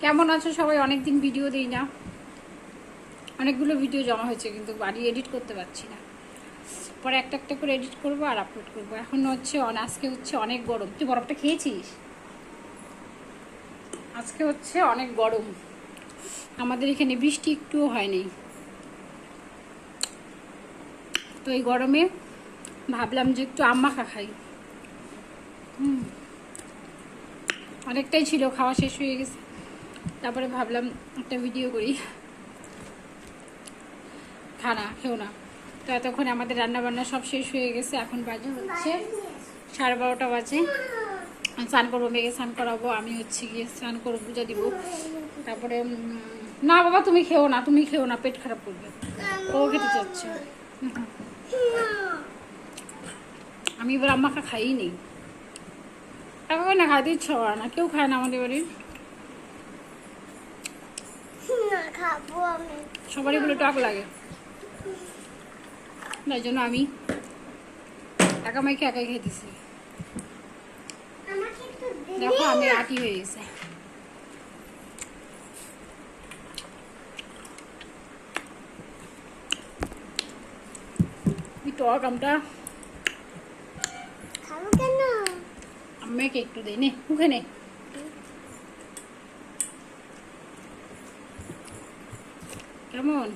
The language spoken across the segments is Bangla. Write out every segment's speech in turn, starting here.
কেমন আছো সবাই? অনেকদিন ভিডিও দিই না, অনেকগুলো ভিডিও জমা হয়েছে কিন্তু বাড়ি এডিট করতে পারছি না। পরে একটা একটা করে এডিট করবো আর আপলোড করবো। এখন আজকে হচ্ছে অনেক গরম। তুই বরফটা খেয়েছিস? আজকে হচ্ছে অনেক গরম, আমাদের এখানে বৃষ্টি একটুও হয়নি। তো এই গরমে ভাবলাম যে একটু আম মাখা খাই। অনেকটাই ছিল, খাওয়া শেষ হয়ে গেছে। তারপরে ভাবলাম একটা ভিডিও করি। খানা খেও না। তো এতক্ষণে আমাদের রান্নাবান্না সব শেষ হয়ে গেছে। এখন বাজে হচ্ছে 12:30 বাজে। স্নান করবো, মেয়েকে স্নান করাবো, আমি হচ্ছে গিয়ে স্নান করবো, পূজা দিব। তারপরে না বাবা তুমি খেও না, তুমি খেও না, পেট খারাপ করবে। ও খেতে চাচ্ছে। আমি এবার আম্মাকে খাইই নেই, একা না খাইতে ইচ্ছা করে না। কেউ খায় না আমাদের বাড়ির, সবারই বলে টক লাগে। তাই জন্য আমি একা মাইকে একাই খেতেছি। দেখো আমি আটি হয়ে গেছে। টক আমটা আম্মাকে একটু দেই, নে মুখে নে। কেমন?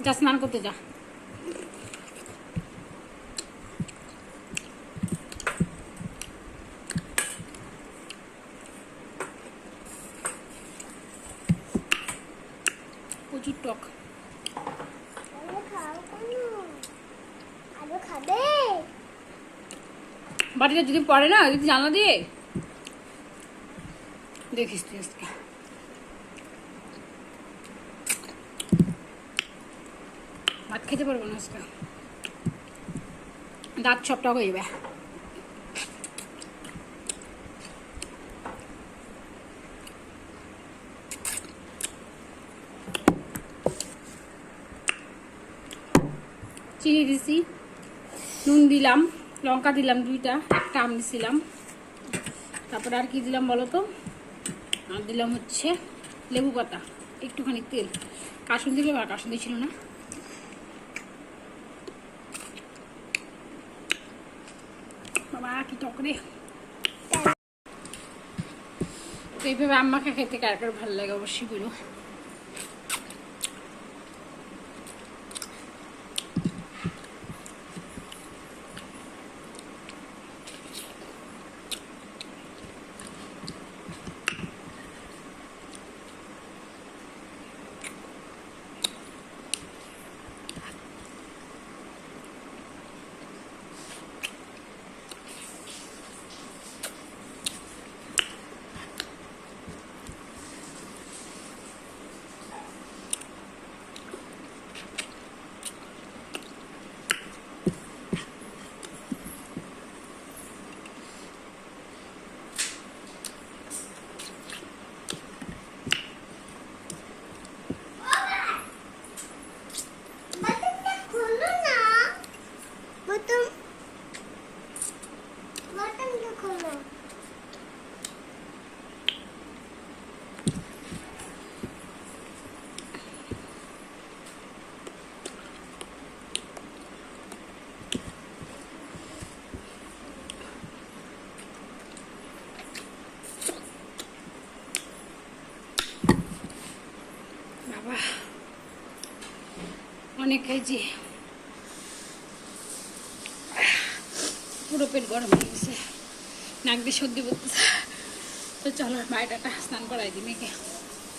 যা স্নান করতে যা। প্রচুর টক। বাড়িতে যদি পড়ে না, যদি জানলা দিয়ে দেখিস তুই আজকে ভাত খেতে পারবো না আজকে, দাঁত সব টক হয়ে যাবে। চিনি দিছি, নুন দিলাম, লঙ্কা দিলাম 2টা, একটা আম দিছিলাম। তারপরে আর কি দিলাম বলো তো? আর দিলাম হচ্ছে লেবু পাতা, একটুখানি তেল। কাসুন্দি দিলাম, আর কাসুন্দি ছিল না। বাবা কি টক রে। তো এইভাবে আম্মাকে খেতে কার কার ভালো লাগে অবশ্যই বলো। অনেক খাইছি, পুরো পেট গরম হয়ে গেছে, নাক দিয়ে সর্দি পড়তেছে। তো চলো বাইরেটা স্নান করাই দিই মেয়েকে।